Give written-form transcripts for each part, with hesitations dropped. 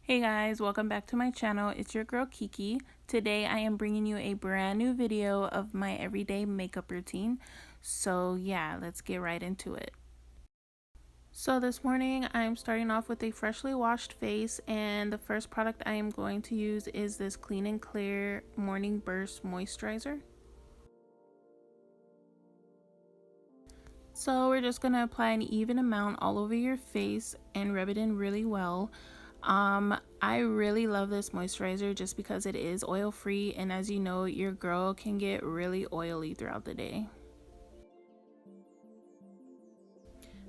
Hey guys, welcome back to my channel. It's your girl Kiki. Today I am bringing you a brand new video of my everyday makeup routine. So yeah, let's get right into it. So this morning I'm starting off with a freshly washed face, and the first product I am going to use is this Clean and Clear Morning Burst Moisturizer. So we're just going to apply an even amount all over your face and rub it in really well. I really love this moisturizer just because it is oil free, and as you know, your girl can get really oily throughout the day.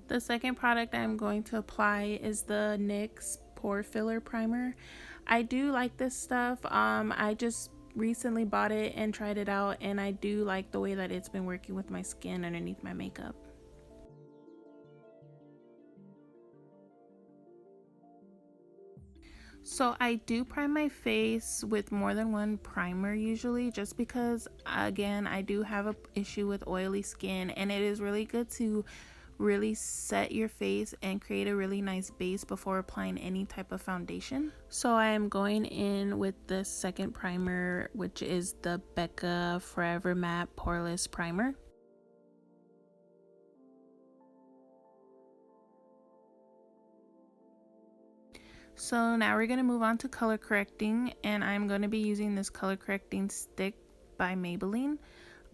The second product I'm going to apply is the NYX Pore Filler Primer. I do like this stuff. I just recently bought it and tried it out, and I do like the way that it's been working with my skin underneath my makeup. So I do prime my face with more than one primer usually, just because again I do have an issue with oily skin, and it is really good to really set your face and create a really nice base before applying any type of foundation. So I am going in with the second primer, which is the Becca Forever Matte Poreless Primer. So now we're going to move on to color correcting, and I'm going to be using this color correcting stick by Maybelline.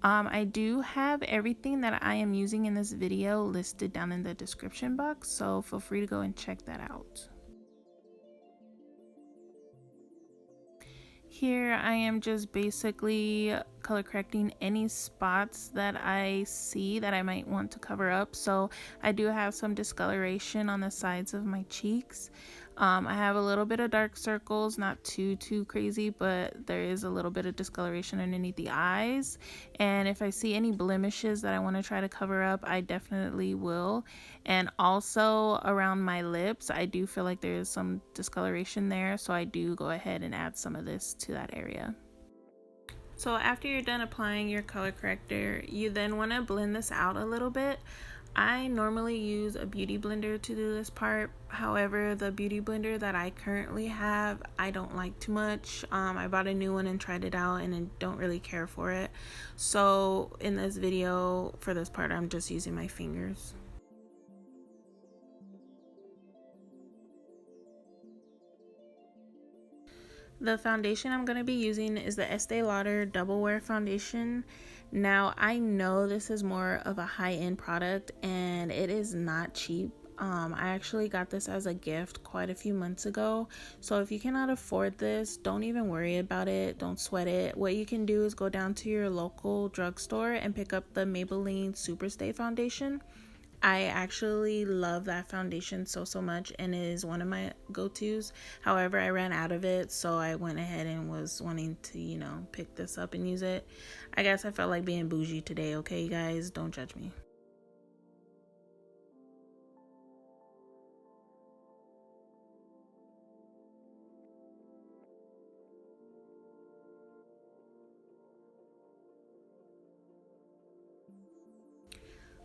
I do have everything that I am using in this video listed down in the description box, so feel free to go and check that out. Here I am just basically color correcting any spots that I see that I might want to cover up. So I do have some discoloration on the sides of my cheeks. I have a little bit of dark circles, not too crazy, but there is a little bit of discoloration underneath the eyes. And if I see any blemishes that I want to try to cover up, I definitely will. And also around my lips, I do feel like there is some discoloration there, so I do go ahead and add some of this to that area. So after you're done applying your color corrector, you then want to blend this out a little bit. I normally use a beauty blender to do this part. However, the beauty blender that I currently have, I don't like too much. I bought a new one and tried it out, and I don't really care for it. So in this video, for this part, I'm just using my fingers. The foundation I'm going to be using is the Estee Lauder Double Wear Foundation. Now, I know this is more of a high-end product, and it is not cheap. I actually got this as a gift quite a few months ago. So if you cannot afford this, don't even worry about it. Don't sweat it. What you can do is go down to your local drugstore and pick up the Maybelline Superstay Foundation. I actually love that foundation so much, and it is one of my go-tos. However, I ran out of it, so I went ahead and was wanting to, pick this up and use it. I guess I felt like being bougie today, okay, you guys? Don't judge me.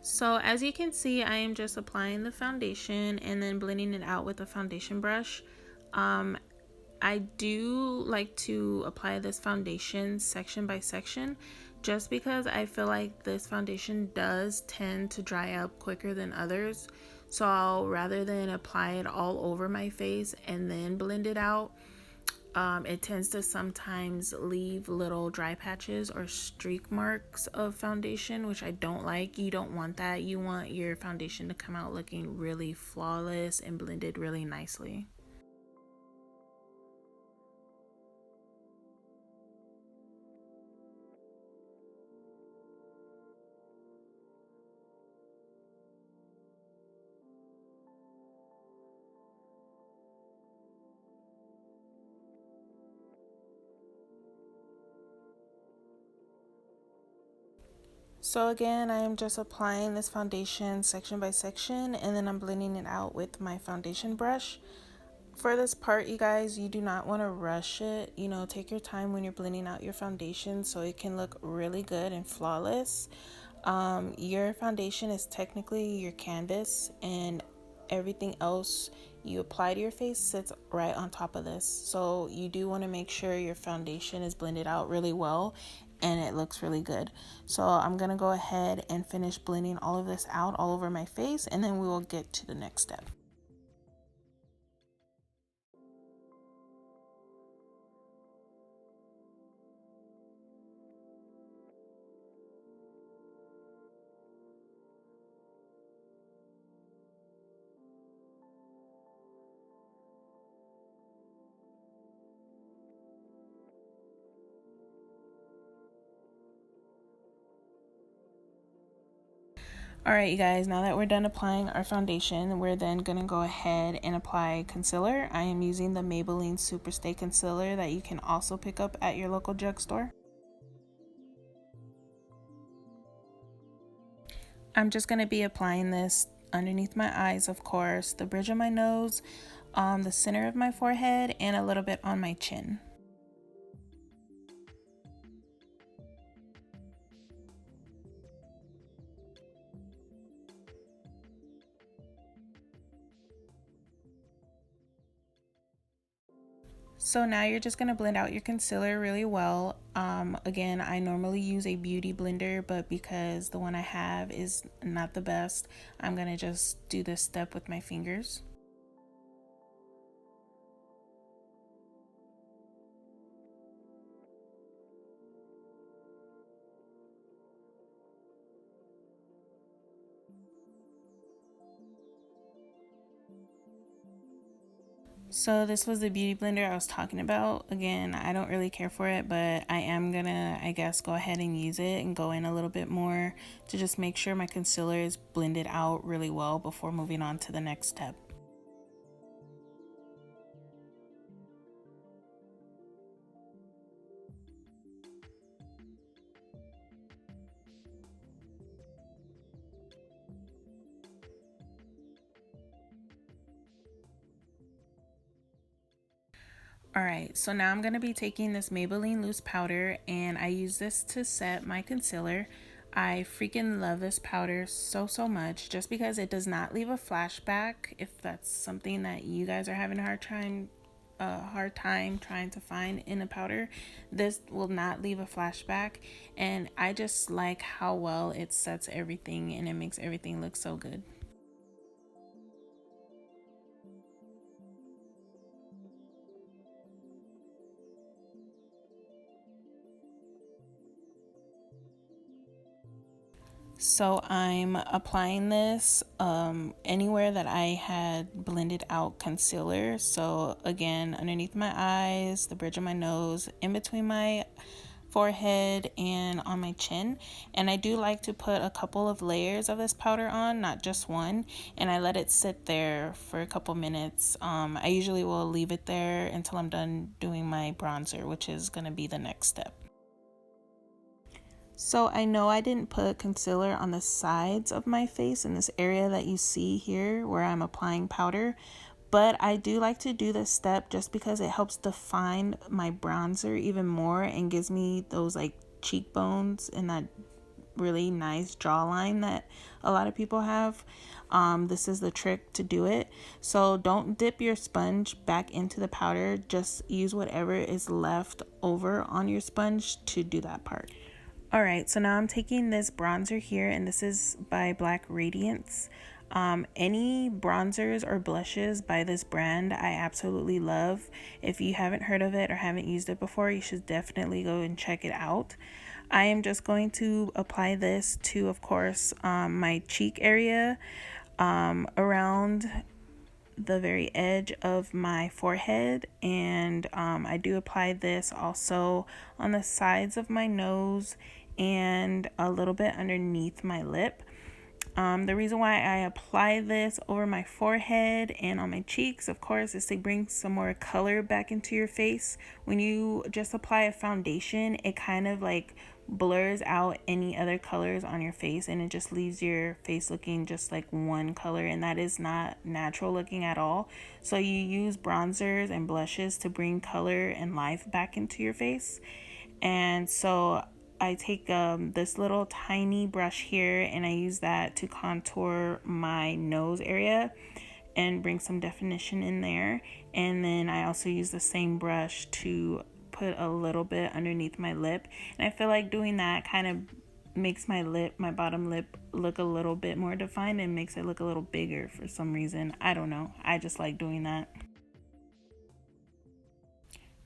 So as you can see, I am just applying the foundation and then blending it out with a foundation brush. I do like to apply this foundation section by section, just because I feel like this foundation does tend to dry up quicker than others. So rather than apply it all over my face and then blend it out, it tends to sometimes leave little dry patches or streak marks of foundation, which I don't like. You don't want that. You want your foundation to come out looking really flawless and blended really nicely. So again, I am just applying this foundation section by section, and then I'm blending it out with my foundation brush. For this part, you guys, you do not want to rush it. Take your time when you're blending out your foundation so it can look really good and flawless. Your foundation is technically your canvas, and everything else you apply to your face sits right on top of this. So you do want to make sure your foundation is blended out really well and it looks really good. So I'm going to go ahead and finish blending all of this out all over my face, and then we will get to the next step. Alright, you guys, now that we're done applying our foundation, we're then going to go ahead and apply concealer. I am using the Maybelline Superstay Concealer that you can also pick up at your local drugstore. I'm just going to be applying this underneath my eyes, of course, the bridge of my nose, the center of my forehead, and a little bit on my chin. So now you're just going to blend out your concealer really well. Again, I normally use a beauty blender, but because the one I have is not the best, I'm going to just do this step with my fingers. So this was the beauty blender I was talking about. Again, I don't really care for it, but I am gonna, I guess, go ahead and use it and go in a little bit more to just make sure my concealer is blended out really well before moving on to the next step. Alright, so now I'm going to be taking this Maybelline loose powder, and I use this to set my concealer. I freaking love this powder so much, just because it does not leave a flashback. If that's something that you guys are having a hard time trying to find in a powder, this will not leave a flashback, and I just like how well it sets everything and it makes everything look so good. So I'm applying this anywhere that I had blended out concealer. So again, underneath my eyes, the bridge of my nose, in between my forehead, and on my chin. And I do like to put a couple of layers of this powder on, not just one, and I let it sit there for a couple minutes. I usually will leave it there until I'm done doing my bronzer, which is going to be the next step. So I know I didn't put concealer on the sides of my face in this area that you see here where I'm applying powder, but I do like to do this step just because it helps define my bronzer even more and gives me those like cheekbones and that really nice jawline that a lot of people have. This is the trick to do it. So don't dip your sponge back into the powder, just use whatever is left over on your sponge to do that part. Alright, so now I'm taking this bronzer here, and this is by Black Radiance. Any bronzers or blushes by this brand I absolutely love. If you haven't heard of it or haven't used it before, you should definitely go and check it out. I am just going to apply this to, of course, my cheek area, around the very edge of my forehead, and I do apply this also on the sides of my nose and a little bit underneath my lip. The reason why I apply this over my forehead and on my cheeks, of course, is to bring some more color back into your face. When you just apply a foundation, it kind of like blurs out any other colors on your face, and it just leaves your face looking just like one color, and that is not natural looking at all. So you use bronzers and blushes to bring color and life back into your face. And so I take this little tiny brush here, and I use that to contour my nose area. and bring some definition in there. And then I also use the same brush to put a little bit underneath my lip, and I feel like doing that kind of makes my lip, my bottom lip, look a little bit more defined and makes it look a little bigger for some reason. I don't know, I just like doing that.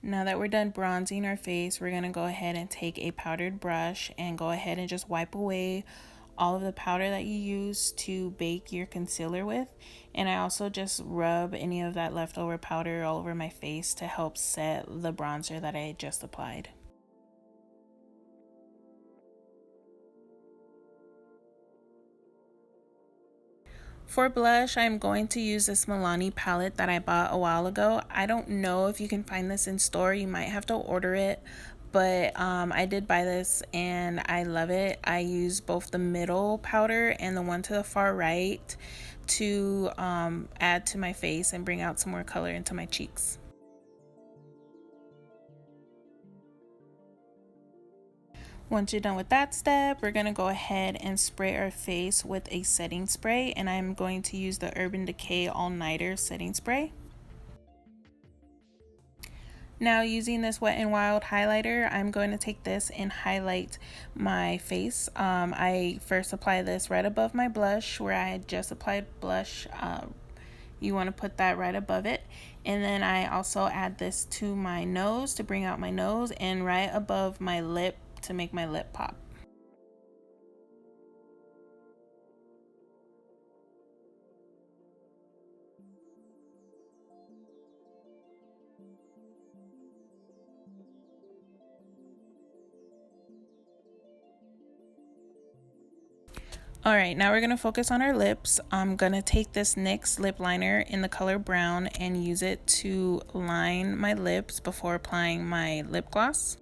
Now that we're done bronzing our face, we're gonna go ahead and take a powdered brush and go ahead and just wipe away all of the powder that you use to bake your concealer with. And I also just rub any of that leftover powder all over my face to help set the bronzer that I just applied. For blush, I'm going to use this Milani palette that I bought a while ago. I don't know if you can find this in store. You might have to order it, but I did buy this and I love it. I use both the middle powder and the one to the far right to add to my face and bring out some more color into my cheeks. Once you're done with that step, we're going to go ahead and spray our face with a setting spray, and I'm going to use the Urban Decay All Nighter setting spray. Now, using this Wet n Wild highlighter, I'm going to take this and highlight my face. I first apply this right above my blush where I had just applied blush. You want to put that right above it, and then I also add this to my nose to bring out my nose, and right above my lip to make my lip pop. Alright, now we're going to focus on our lips. I'm going to take this NYX lip liner in the color brown and use it to line my lips before applying my lip gloss.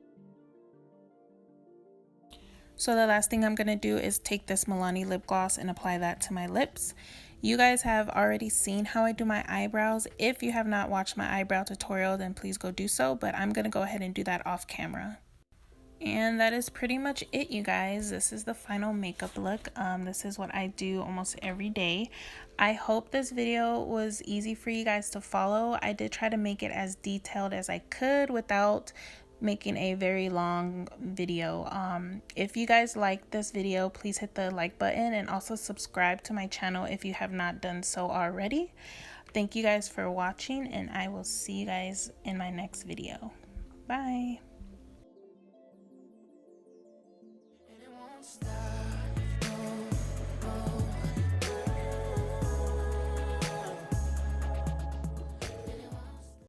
So the last thing I'm going to do is take this Milani lip gloss and apply that to my lips. You guys have already seen how I do my eyebrows. If you have not watched my eyebrow tutorial, then please go do so, but I'm going to go ahead and do that off camera. And that is pretty much it, you guys. This is the final makeup look. This is what I do almost every day. I hope this video was easy for you guys to follow. I did try to make it as detailed as I could without making a very long video. If you guys like this video, please hit the like button and also subscribe to my channel if you have not done so already. Thank you guys for watching, and I will see you guys in my next video. Bye.